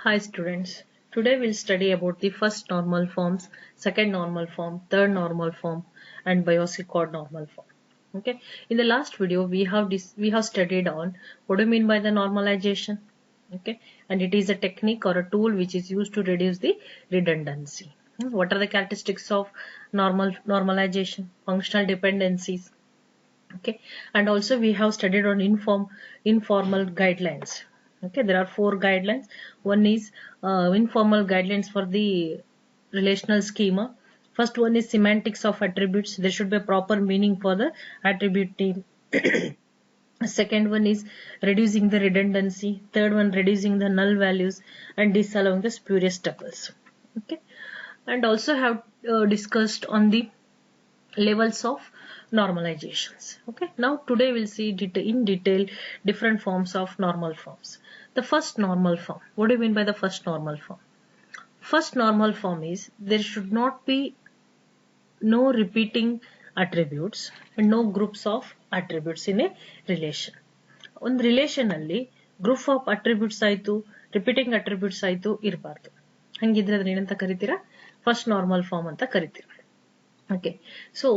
Hi students, today we'll study about the first normal forms, second normal form, third normal form and Biot-Savart normal form. Okay, in the last video we have studied on what do you mean by the normalization. Okay, and it is a technique or a tool which is used to reduce the redundancy. What are the characteristics of normalization, functional dependencies. Okay, and also we have studied on informal guidelines. Okay, there are 4 guidelines. One is informal guidelines for the relational schema. First one is semantics of attributes. There should be a proper meaning for the attribute name. Second one is reducing the redundancy. Third one, reducing the null values and disallowing the spurious tuples. Okay, and also have discussed on the levels of normalizations. Okay, now today we'll see in detail different forms of normal forms. The first normal form, what do you mean by the first normal form? First normal form is there should not be no repeating attributes and no groups of attributes in a relation. ಒಂದು relation ಅಲ್ಲಿ group of attributes ಆಯ್ತು, repeating attributes ಆಯ್ತು ಇರಬಾರ್ದು. ಹಂಗಿದ್ರೆ ಅದನ್ನ ಏನಂತ ಕರಿತೀರಾ? First normal form ಅಂತ ಕರಿತೀರಾ. Okay, so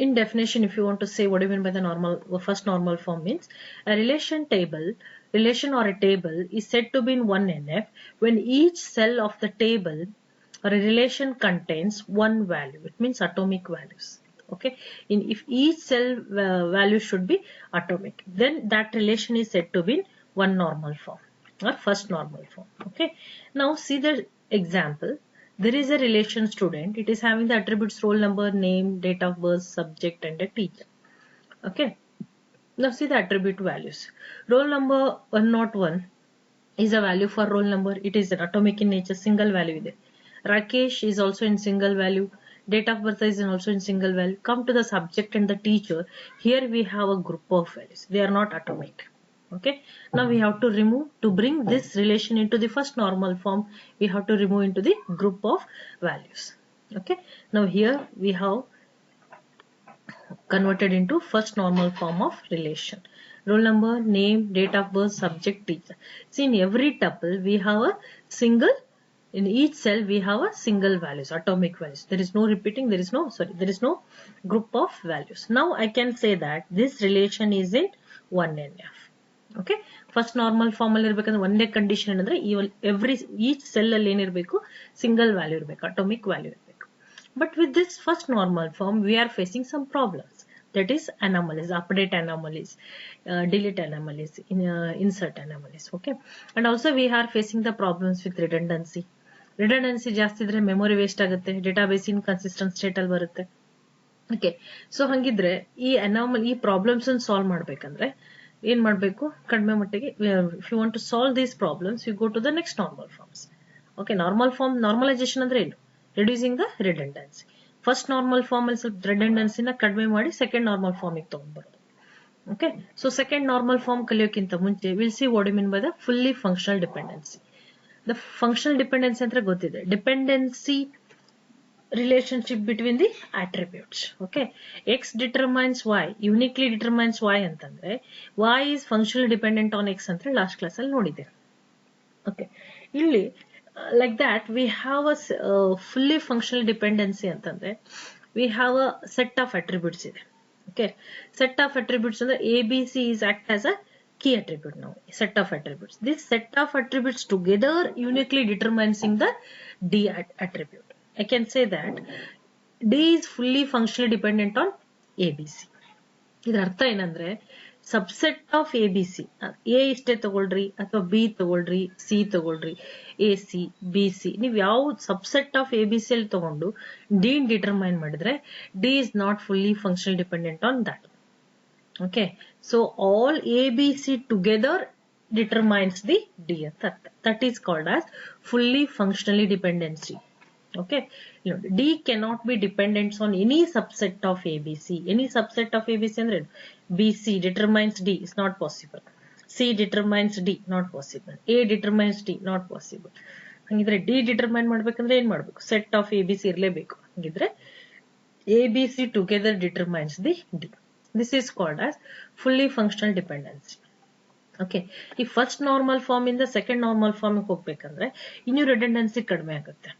in definition, if you want to say what do you mean by the first normal form means a relation or a table is said to be in 1NF when each cell of the table or a relation contains one value. It means atomic values. Okay, if each cell value should be atomic, then that relation is said to be in one normal form or first normal form. Okay, now see the example. There is a relation student. It is having the attributes roll number, name, date of birth, subject and a teacher. Okay. Now see the attribute values. Roll number 101 is a value for roll number. It is an atomic in nature, single value. Rakesh is also in single value. Date of birth is also in single value. Come to the subject and the teacher. Here we have a group of values. They are not atomic. Okay, now we have to remove, to bring this relation into the first normal form, we have to remove into the group of values. Okay, now here we have converted into first normal form of relation. Roll number, name, date of birth, subject, teacher. See, in every tuple we have a single, in each cell we have a single values, atomic values. There is no repeating, there is no group of values. Now I can say that this relation is in 1NF. Okay, first normal form ಅಲ್ಲಿ ಇರಬೇಕಂದ್ರೆ ಒಂದೇ condition ಏನಂದ್ರೆ each cell ಅಲ್ಲಿ ಏನಿರಬೇಕು, single value ಇರಬೇಕು, atomic value ಇರಬೇಕು. But with this first normal form we are facing some problems, that is anomalies, update anomalies, delete anomalies, insert anomalies. Okay, and also we are facing the problems with redundancy. ಜಾಸ್ತಿ ಇದ್ರೆ memory waste ಆಗುತ್ತೆ, database inconsistent state ಅಲ್ಲಿ ಬರುತ್ತೆ. Okay, so ಹಂಗಿದ್ರೆ ಈ problems solve ಮಾಡ್ಬೇಕಂದ್ರೆ ಏನ್ ಮಾಡಬೇಕು, ಕಡಿಮೆ ಮಟ್ಟಿಗೆ if you want to solve these problems you go to the next normal forms. Okay, normalization ಅಂದ್ರೆ ಏನು? Reducing the redundancy. First normal form ಅಲ್ಲಿ ಸ್ವಲ್ಪ ರಿಡಂಡೆನ್ಸಿನ ಕಡಿಮೆ ಮಾಡಿ ಸೆಕೆಂಡ್ ನಾರ್ಮಲ್ ಫಾರ್ಮಿಗೆ ತಗೊಂಡ್ಬರೋದು. Okay, so second normal form ಕಲಿಯೋಕ್ಕಿಂತ ಮುಂಚೆ will see what you mean by the fully functional dependency. The functional dependency ಅಂದ್ರೆ ಗೊತ್ತಿದೆ, dependency relationship between the attributes. Okay, x determines y, uniquely determines y ಅಂತಂದ್ರೆ y is functionally dependent on x ಅಂತ last class ಅಲ್ಲಿ ನೋಡಿದೆ. Okay, ಇಲ್ಲಿ like that we have a fully functional dependency ಅಂತಂದ್ರೆ we have a set of attributes ಇದೆ. Okay, set of attributes ಅಂದ್ರೆ abc is act as a key attribute. Now set of attributes, this set of attributes together uniquely determining the d attribute. I can say that D is fully functionally dependent on ABC. ಇದರ ಅರ್ಥ ಏನಂದ್ರೆ subset of ABC, A ಇಷ್ಟೇ ತಗೊಳ್ರಿ ಅಥವಾ B ತಗೊಳ್ರಿ, C ತಗೊಳ್ರಿ, AC, BC, ನೀವು ಯಾವ ಸಬ್ಸೆಟ್ ಆಫ್ ABC ಅಲ್ಲಿ ತಗೊಂಡು D ಡಿಟರ್ಮೈನ್ ಮಾಡಿದ್ರೆ D is not fully functionally dependent on that. Okay, so all ABC together determines the D ಅಂತ ಅರ್ಥ. That is called as fully functionally dependency. Okay, D cannot be dependent on any subset of ABC. Any subset of ABC ಅಂದ್ರೆ BC determines D is not possible. C determines D, not possible. A determines D, not possible. ಹಂಗಿದ್ರೆ D determine ಮಾಡ್ಬೇಕಂದ್ರೆ ಏನ್ ಮಾಡ್ಬೇಕು? Set of ABC ಇರಲೇಬೇಕು. ಹಂಗಿದ್ರೆ ABC together determines the D. This is called as fully functional dependency. Okay, ಈ first normal form ಇಂದ second normal form ಹೋಗ್ಬೇಕಂದ್ರೆ ಇನ್ನೂ ರಿಡಂಡೆನ್ಸಿ ಕಡಿಮೆ ಆಗುತ್ತೆ.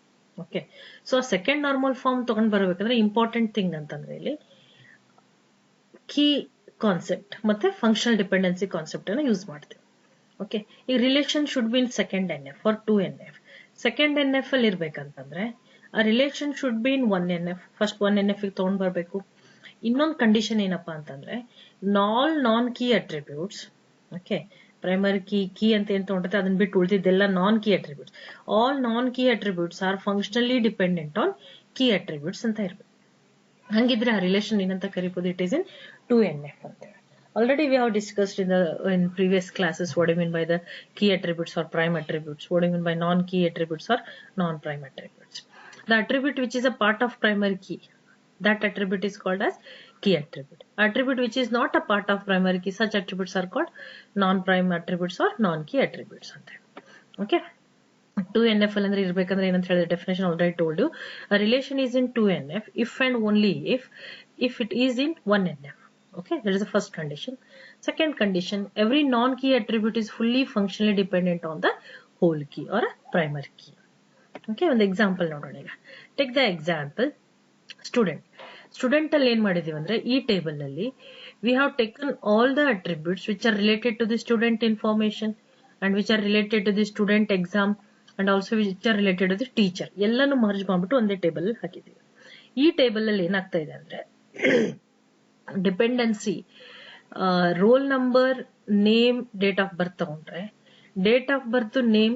Okay, so second normal form ತಗೊಂಡ್ ಬರ್ಬೇಕಂದ್ರೆ ಇಂಪಾರ್ಟೆಂಟ್ ಥಿಂಗ್ ಅಂತಂದ್ರೆ ಇಲ್ಲಿ ಕೀ ಕಾನ್ಸೆಪ್ಟ್ ಮತ್ತೆ ಫಂಕ್ಷನಲ್ ಡಿಪೆಂಡೆನ್ಸಿ ಕಾನ್ಸೆಪ್ಟ್ ಅನ್ನ ಯೂಸ್ ಮಾಡ್ತೀವಿ. ಓಕೆ, ಈ relation should be in second NF or 2NF. Second NF ಅಲ್ಲಿ ಇರ್ಬೇಕಂತಂದ್ರೆ ಆ relation should be in 1NF. First 1NF ಗೆ ತಗೊಂಡ್ ಬರ್ಬೇಕು. ಇನ್ನೊಂದು ಕಂಡೀಷನ್ ಏನಪ್ಪಾ ಅಂತಂದ್ರೆ all non key attributes, okay, primary key ಅಂತ ಏನ್ ತಗೊಂಡಿರುತ್ತೆ ಅದನ್ನ ಬಿಟ್ಟು ಉಳಿದಿದ್ದೆಲ್ಲ non key attributes, all non key attributes are functionally dependent on key attributes ಅಂತ ಇರ್ಬೇಕು. ಹಂಗಿದ್ರೆ ಆ ರಿಲೇಷನ್ ಏನಂತ ಕರಿಬಹುದು, ಇಟ್ ಈಸ್ ಇನ್ 2NF ಅಂತ. Already we have discussed in previous classes what do you mean by the key attributes or prime attributes, what do you mean by non-key attributes or non-prime attributes. The attribute which is a part of primary key, that attribute is called as key attribute. Attribute which is not a part of primary key, such attributes are called non-prime attributes or non-key attributes. Okay, 2NF ಅಂದ್ರೆ ಇರಬೇಕಂದ್ರೆ ಏನಂತ ಹೇಳಿದ್ರೆ definition already told you, a relation is in 2NF if and only if it is in 1NF. Okay, that is the first condition. Second condition, every non-key attribute is fully functionally dependent on the whole key or a primary key. Okay, one example ನೋಡೋಣ ಈಗ. Take the example student. Student ಅಲ್ಲಿ ಏನ್ ಮಾಡಿದೀವಿ ಅಂದ್ರೆ ಈ table ಅಲ್ಲಿ we have taken all the attributes which are related to the student information and which are related to the student exam and also which are related to the teacher. ಎಲ್ಲಾನು merge ಮಾಡ್ಬಿಟ್ಟು ಒಂದೇ table ಅಲ್ಲಿ ಹಾಕಿದೀವಿ. ಈ table ಅಲ್ಲಿ ಏನಾಗ್ತಾ ಇದೆ ಅಂದ್ರೆ dependency roll number, name, date of birth ತಗೊಂಡ್ರೆ ಡೇಟ್ ಆಫ್ ಬರ್ತ್, ನೇಮ್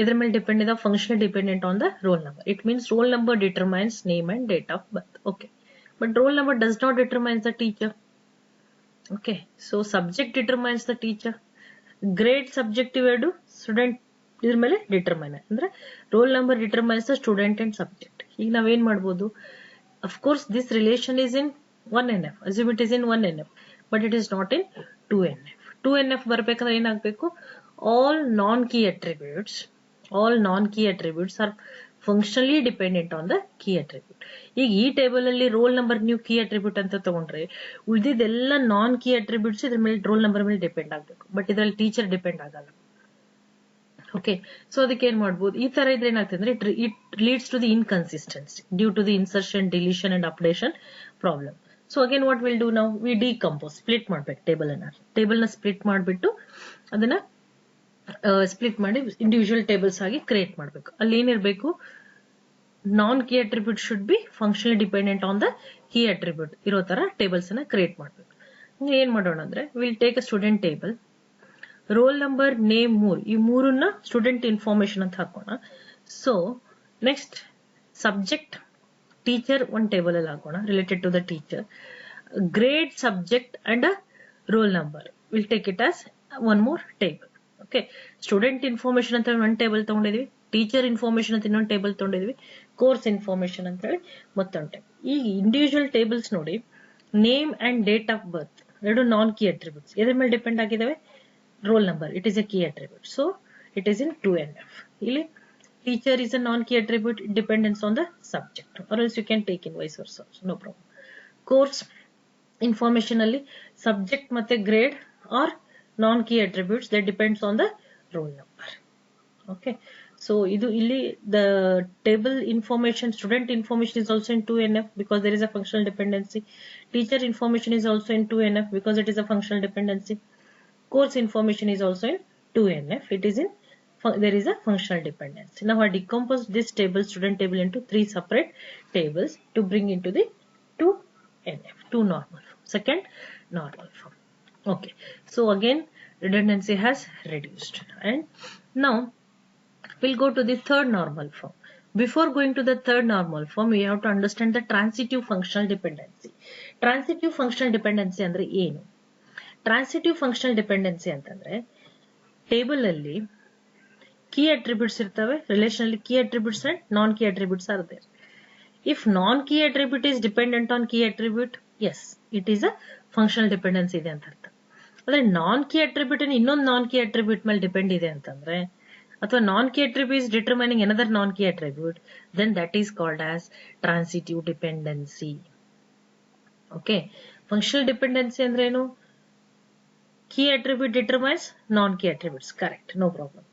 ಇದ್ರ ಮೇಲೆ ಡಿಪೆಂಡ್ ಇದೆ, function dependent on the roll number. It means roll number determines name and date of birth. Okay, but roll number does not determines the teacher. Okay, so subject determines the teacher. Grade subjective ಎರಡು student ಇದ್ರ ಮೇಲೆ determine, ಅಂದ್ರೆ roll number determines the student and subject. ಈಗ ನಾವೇನ್ ಮಾಡ್ಬೋದು, of course this relation is in 1NF, assume it is in 1NF, but it is not in 2NF. 2NF ಬರ್ಬೇಕಂದ್ರೆ ಏನಾಗಬೇಕು, all non-key attributes are functionally dependent on the key attribute. ಈಗ ಈ table ಅಲ್ಲಿ roll number ನೀವು key attribute ಅಂತ ತಗೊಂಡ್ರೆ ಉಳಿದಿದ್ದೆಲ್ಲ non key attributes ಇದ್ರ ಮೇಲೆ ರೋಲ್ ನಂಬರ್ ಮೇಲೆ ಡಿಪೆಂಡ್ ಆಗ್ಬೇಕು, ಬಟ್ ಇದ್ರಲ್ಲಿ ಟೀಚರ್ ಡಿಪೆಂಡ್ ಆಗಲ್ಲ. ಓಕೆ, ಸೊ ಅದಕ್ಕೆ ಏನ್ ಮಾಡ್ಬೋದು, ಈ ತರ ಇದ್ರೆ ಏನಾಗ್ತದೆ ಅಂದ್ರೆ it leads to the inconsistency due to the insertion, deletion and updation problem. So again what will do ನಾವು, ವಿ ಡಿಕಂಪೋಸ್, ಸ್ಪ್ಲಿಟ್ ಮಾಡ್ಬೇಕು ಟೇಬಲ್ ನ ಸ್ಪ್ಲಿಟ್ ಮಾಡ್ಬಿಟ್ಟು ಅದನ್ನ ಸ್ಪ್ಲಿಟ್ ಮಾಡಿ ಇಂಡಿವಿಜುವಲ್ ಟೇಬಲ್ಸ್ ಆಗಿ ಕ್ರಿಯೇಟ್ ಮಾಡ್ಬೇಕು. ಅಲ್ಲಿ ಏನಿರ್ಬೇಕು, non key attribute should be functionally dependent on the key attribute ಇರೋ ತರ ಟೇಬಲ್ಸ್ ಅನ್ನ ಕ್ರಿಯೇಟ್ ಮಾಡ್ಬೇಕು. ಏನ್ ಮಾಡೋಣ ಅಂದ್ರೆ will take a student table, roll number, name, ಈ ಮೂರನ್ನ ಸ್ಟೂಡೆಂಟ್ ಇನ್ಫಾರ್ಮೇಶನ್ ಅಂತ ಹಾಕೋಣ. ಸೊ ನೆಕ್ಸ್ಟ್ ಸಬ್ಜೆಕ್ಟ್, ಟೀಚರ್ ಒಂದ್ ಟೇಬಲ್ ಅಲ್ಲಿ ಹಾಕೋಣ related to the teacher. Grade, subject and roll number will take it as one more table. Okay, student information ಅಂತ ಒಂದ್ table ತಗೊಂಡಿದ್ವಿ, teacher information ಅಂತ ಇನ್ನೊಂದು ಟೇಬಲ್ ತಗೊಂಡಿದ್ವಿ, ಕೋರ್ಸ್ ಇನ್ಫಾರ್ಮೇಶನ್ ಅಂತ ಹೇಳಿ ಮತ್ತೊಂದು ಟೇಬಲ್. ಈ ಇಂಡಿವಿಜುವಲ್ ಟೇಬಲ್ಸ್ ನೋಡಿ, name and date of birth ಎರಡು ನಾನ್ ಕೀ ಅಟ್ರಿಬ್ಯೂಟ್ಸ್ ಎದ್ರ ಮೇಲೆ ಡಿಪೆಂಡ್ ಆಗಿದಾವೆ, roll number, it is a key attribute, so it is in 2NF. ಇಲ್ಲಿ teacher is a non-key attribute, it depends on the subject, or else you can take in vice versa, no problem. Course information alli subject matte grade or non-key attributes that depends on the roll number. Okay, so idu illi the table information, student information is also in 2NF because there is a functional dependency. Teacher information is also in 2NF because it is a functional dependency. Course information is also in 2NF, it is in there is a functional dependency. Now I decompose this table, student table, into 3 separate tables to bring into the 2NF, 2 normal form, second normal form. Okay, so again redundancy has reduced, and now we'll go to the third normal form. Before going to the third normal form, we have to understand the transitive functional dependency. Transitive functional dependency andre ಏನು? Transitive functional dependency ಅಂತಂದ್ರೆ table ಅಲ್ಲಿ key attributes ಇರ್ತವೆ, relation ಅಲ್ಲಿ key attributes and non-key attributes are there. If non-key attribute is dependent on key attribute, yes, it is a functional dependency ಇದೆ ಅಂತ ಅರ್ಥ. ಆದ್ರೆ non-key attribute ಇನ್ನೊಂದು non-key attribute ಮೇಲೆ ಡಿಪೆಂಡ್ ಇದೆ ಅಂತಂದ್ರೆ, ಅಥವಾ non-key attribute is determining another non-key attribute, then that is called as transitive dependency. Okay, functional dependency ಅಂದ್ರೆ ಏನು? Key attribute determines non-key attributes. Correct. No problem.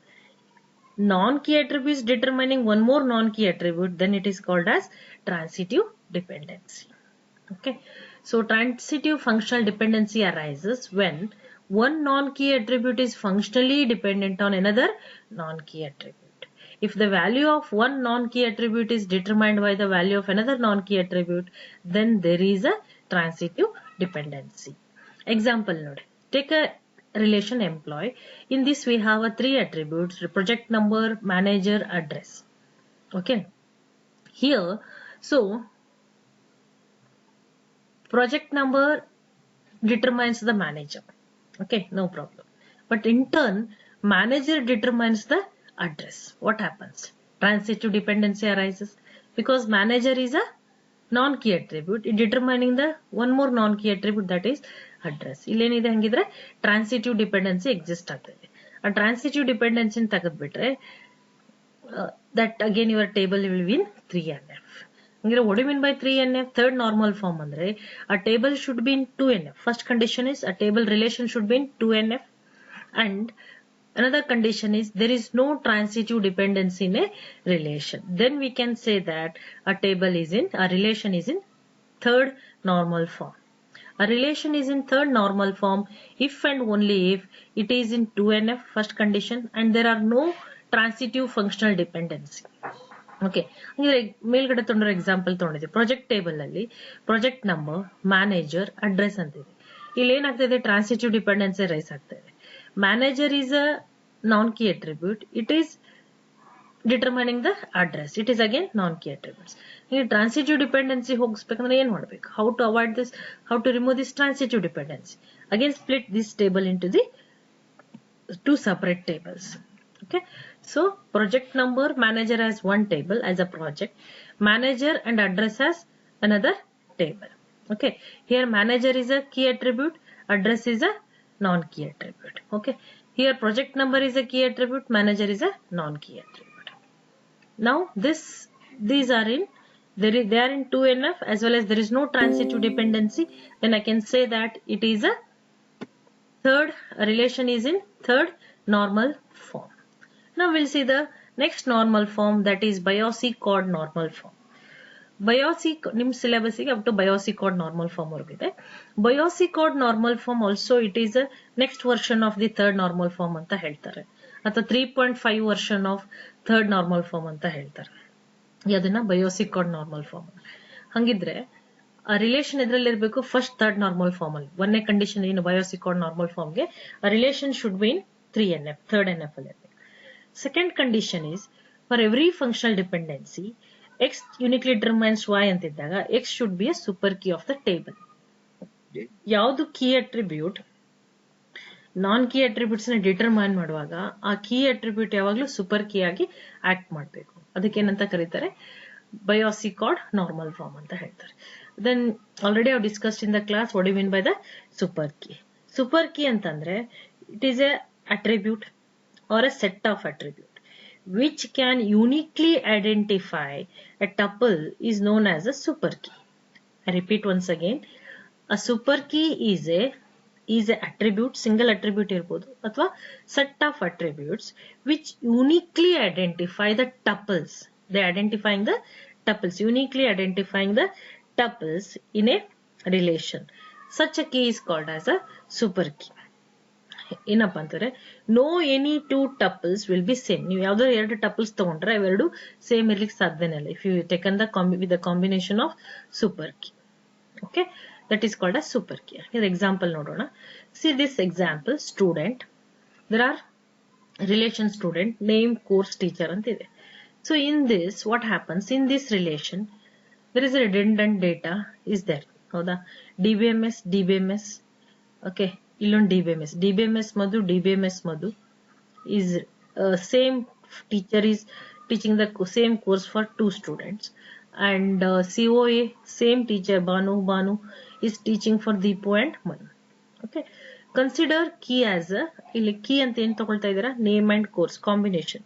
Non-key attributes determining one more non-key attribute, then it is called as transitive dependency. Okay. So transitive functional dependency arises when one non-key attribute is functionally dependent on another non-key attribute. If the value of one non-key attribute is determined by the value of another non-key attribute, then there is a transitive dependency. Example note. Take a relation employee. In this we have a three attributes: project number, manager, address. Okay. Here, so project number determines the manager. Okay, no problem. But in turn, manager determines the address. What happens? Transitive dependency arises because manager is a non-key attribute determining the one more non-key attribute, that is address. ಇಲ್ಲೇನಿದೆ ಹಂಗಿದ್ರೆ transitive dependency exist ಆಗ್ತದೆ. ಆ transitive dependency ತೆಗೆದ್ಬಿಟ್ರೆ that again your table will be in 3NF. What do you mean by 3NF? Third normal form andre a table should be in 2NF. First condition is a table relation should be in 2NF, and another condition is there is no transitive dependency in a relation. Then we can say that a relation is in third normal form. A relation is in third normal form if and only if it is in 2NF, first condition, and there are no transitive functional dependency. Okay, ಮೇಲ್ಗಡೆ ತೊಗೊಂಡಿರೋ example ತೊಗೊಂಡಿದ್ದೆ. Project table ಅಲ್ಲಿ project number, manager, address ಅಂತಿದೆ. ಇಲ್ಲಿ ಏನಾಗ್ತದೆ? Transitive dependency rice ಆಗ್ತದೆ. Manager is a non-key attribute. It is determining the address. It is again non-key attributes. In transitive dependency ಹೋಗಿಸ್ಬೇಕಂದ್ರೆ ಏನು ಮಾಡಬೇಕು? How to avoid this? How to remove this transitive dependency? Again split this table into the two separate tables. Okay. So project number, manager has one table as a project. Manager and address has another table. Okay. Here manager is a key attribute. Address is a non-key attribute. Okay. Here project number is a key attribute, manager is a non-key attribute. Now these are in, they are in 2NF as well as there is no transitive dependency. Then I can say that it is a relation is in third normal form. Now we'll see the next normal form, that is Biosi-Cod normal form. ನಿಮ್ syllabus ಗೆ up to Boyce Codd normal form ವರ್ಗಿದೆ. Boyce Codd normal form also it is a next version of the third normal form ಅಂತ ಹೇಳ್ತಾರೆ, ಅಥವಾ 3.5 version of third normal form ಅಂತ ಹೇಳ್ತಾರೆ. ಅದನ್ನ ಬಯೋಸಿ-ಕಾಡ್ normal form. ಹಂಗಿದ್ರೆ ಆ ರಿಲೇಷನ್ ಎದ್ರಲ್ಲಿ ಇರಬೇಕು? ಫಸ್ಟ್ ಥರ್ಡ್ ನಾರ್ಮಲ್ ಫಾರ್ಮ್ ಅಲ್ಲಿ. ಒಂದೇ ಕಂಡೀಷನ್ ಏನು ಬಯೋಸಿ-ಕಾಡ್ ನಾರ್ಮಲ್ ಫಾರ್ಮ್ಗೆ relation should be in 3NF, third NF ಅಲ್ಲಿ ಇರಬೇಕು. Second condition is for every functional dependency X uniquely determines Y ಅಂತಿದ್ದಾಗ X should be a super key of the table. ಯಾವುದು key attribute non key attributes ನ determine ಮಾಡುವಾಗ ಆ key attribute ಯಾವಾಗಲೂ super key ಆಗಿ act ಮಾಡಬೇಕು. ಅದಕ್ಕೆ ಏನಂತ ಕರೀತಾರೆ? ಬಯೋಸಿ-ಕಾಡ್ ನಾರ್ಮಲ್ ಫಾರ್ಮ್ ಅಂತ ಹೇಳ್ತಾರೆ. Then already I discussed in the class what you mean by the super key. Super key ಅಂತಂದ್ರೆ it is a attribute or a set of attribute which can uniquely identify a tuple is known as a super key. I repeat once again, a super key is a attribute, single attribute irbodu athwa set of attributes which uniquely identify the tuples. They identifying the tuples, uniquely identifying the tuples in a relation. Such a key is called as a super key. ಏನಪ್ಪಾ ಅಂತಂದ್ರೆ no any two tuples will be same. ನೀವು ಯಾವ್ದಾದ್ರು ಎರಡು ಟಪಲ್ಸ್ ತಗೊಂಡ್ರೆ ಅವೆರಡು same ಇರ್ಲಿಕ್ಕೆ ಸಾಧ್ಯನೇ ಇಲ್ಲ. If you taken with the combination of super key. Okay, that is called a super key. ಇದು ಎಕ್ಸಾಂಪಲ್ ನೋಡೋಣ. See this example, student, there are relation student, name, course, teacher ಅಂತ ಇದೆ. So in this what happens, in this relation there is a redundant data is there. ಹೌದಾ? DBMS okay, ಇಲ್ಲೊಂದು DBMS Madhu, DBMS Madhu is same teacher is teaching the same course for two students, and COA same teacher Banu is teaching for Deepu and Manu. Okay, consider key as a ಇಲ್ಲಿ key ಅಂತ ಏನು ತಗೊಳ್ತಾ ಇದ್ದೀರಾ? Name and course combination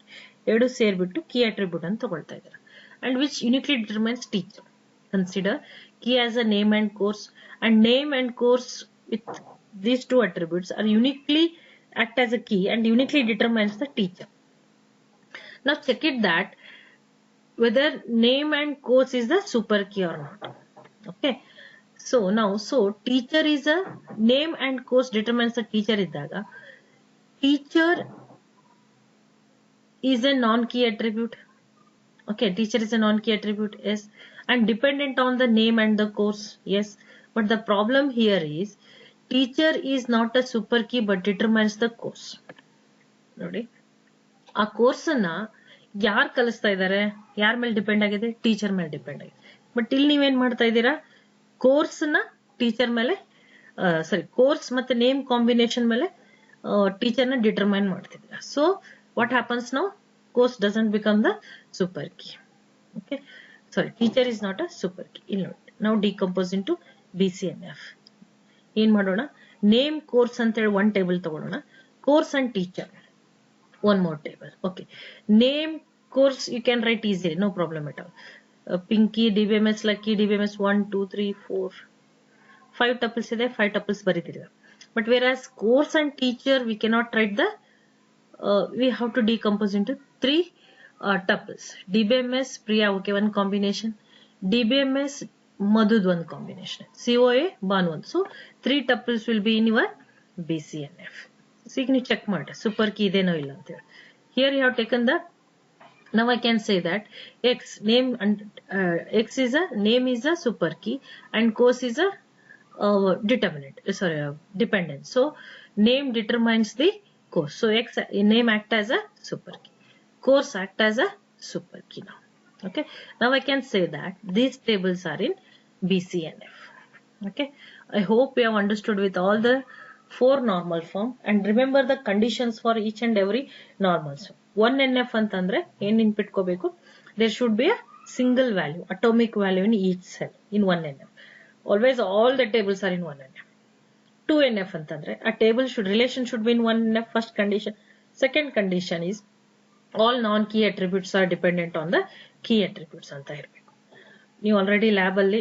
ಎರಡು ಸೇರ್ಬಿಟ್ಟು key attribute ಅಂತ ತಗೊಳ್ತಾ ಇದ್ದೀರಾ, and which uniquely determines teacher. Consider key as a name and course, and name and course with these two attributes are uniquely act as a key and uniquely determines the teacher. Now check it that whether name and course is the super key or not. Okay. So now, teacher is a name and course determines the teacher iddaga. Teacher is a non-key attribute. Okay, teacher is a non-key attribute, yes. And dependent on the name and the course, yes. But the problem here is teacher is not a super key but determines the course. ನೋಡಿ ಆ course ಅನ್ನ ಯಾರು ಕಲಿಸ್ತಾ ಇದ್ದಾರೆ, ಯಾರ ಮೇಲೆ depend ಆಗಿದೆ, teacher ಮೇಲೆ ಡಿಪೆಂಡ್ ಆಗಿದೆ. ಬಟ್ ಇಲ್ಲಿ ನೀವೇನ್ ಮಾಡ್ತಾ ಇದ್ದೀರಾ, ಕೋರ್ಸ್ ನ ಟೀಚರ್ ಮೇಲೆ ಕೋರ್ಸ್ ಮತ್ತೆ ನೇಮ್ ಕಾಂಬಿನೇಷನ್ ಮೇಲೆ ಟೀಚರ್ ನ ಡಿಟರ್ಮೈನ್ ಮಾಡ್ತಿದ್ದೀರಾ. So what happens now, course doesn't become the super key. Okay, sorry, teacher is not a super key. ಇಲ್ಲಿ ನೋಡಿ, now decompose into BCNF. ಏನ್ ಮಾಡೋಣ, ನೇಮ್ ಕೋರ್ಸ್ ಅಂತ ಹೇಳಿ one table ತಗೊಳ್ಳೋಣ, course and teacher one more table. Okay, name course you can write easily, no problem at all. Pinky, DBMS, Lucky, DBMS 1 2 3 4 5 tuples ಇದೆ, 5 tuples ಬರೀತಿದ್ದೀರಾ. But whereas course and teacher we cannot write the we have to decompose into 3 tuples. DBMS Priya, okay, one combination. DBMS Madhud, one combination. COA Banu, one. So 3 tuples will be in your BCNF. So you can check ಮಾಡಿ super key ideno illa anta ಹೇಳಿ. Here you have taken the, now I can say that X name and X is a name is a super key and course is a determinant, dependent. So name determines the course. So X name act as a super key, course act as a super key now. Okay, now I can say that these tables are in BCNF. Okay, I hope you have understood with all the 4 normal form, and remember the conditions for each and every normal form. 1NF ಅಂತಂದ್ರೆ ಏನ್ ನೆನ್ಪಿಟ್ಕೋಬೇಕು, there should be a single value, atomic value in each cell in 1NF. Always all the tables are in 1NF. 2NF ಅಂತಂದ್ರೆ a table should, relation should be in 1NF, first condition. Second condition is all non-key attributes are dependent on the key attributes ಅಂತ ಇರಬೇಕು. ನೀವು already lab ಅಲ್ಲಿ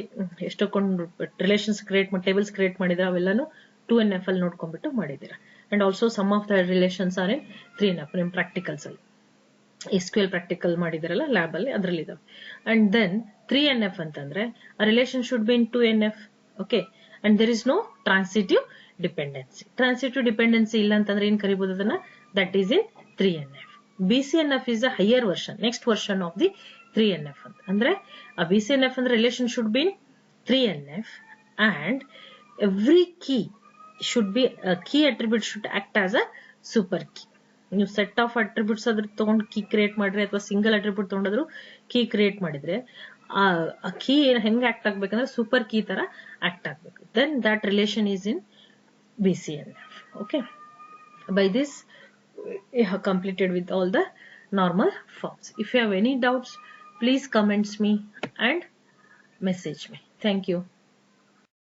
ಎಷ್ಟೊಂದು relations create ಮಾಡಿ, tables create ಮಾಡಿದ್ರೆ ಅವೆಲ್ಲಾನು 2NF ಅಲ್ಲಿ ನೋಡ್ಕೊಂಡ್ಬಿಟ್ಟು ಮಾಡಿದ್ದೀರಾ. And also some of the relations are in 3NF ನಿಮ್ ಪ್ರಾಕ್ಟಿಕಲ್ಸ್ ಅಲ್ಲಿ, SQL ಪ್ರಾಕ್ಟಿಕಲ್ ಮಾಡಿದಿರಲ್ಲ ಲ್ಯಾಬ್ ಅಲ್ಲಿ, ಅದ್ರಲ್ಲಿ ಇದಾವೆ. ಅಂಡ್ ದೆನ್ 3NF ಅಂತಂದ್ರೆ ಆ relation should be in 2NF. Okay, and there is no transitive dependency. Transitive dependency ಇಲ್ಲ ಅಂತಂದ್ರೆ ಏನ್ ಕರಿಬಹುದು ಅದನ್ನ, that is in 3NF. BCNF is a higher version, next version of the 3NF. ಅಂದ್ರೆ ಆ BCNF ಅಂದ್ರೆ relation should be in 3NF and every key should be a key attribute should act as a super key. ನೀವು set of attributes ಅದ್ರ ತಗೊಂಡು key create ಮಾಡ್ರಿ ಅಥವಾ single attribute ತಗೊಂಡ್ರು key create ಮಾಡಿದ್ರೆ ಆ ಕೀ ಹೆಂಗ್ ಆಕ್ಟ್ ಆಗ್ಬೇಕಂದ್ರೆ ಸೂಪರ್ ಕೀ ತರ ಆಕ್ಟ್ ಆಗ್ಬೇಕು. Then that relation is in BCNF. Okay, by this we have completed with all the normal forms. If you have any doubts, please comments me and message me. Thank you.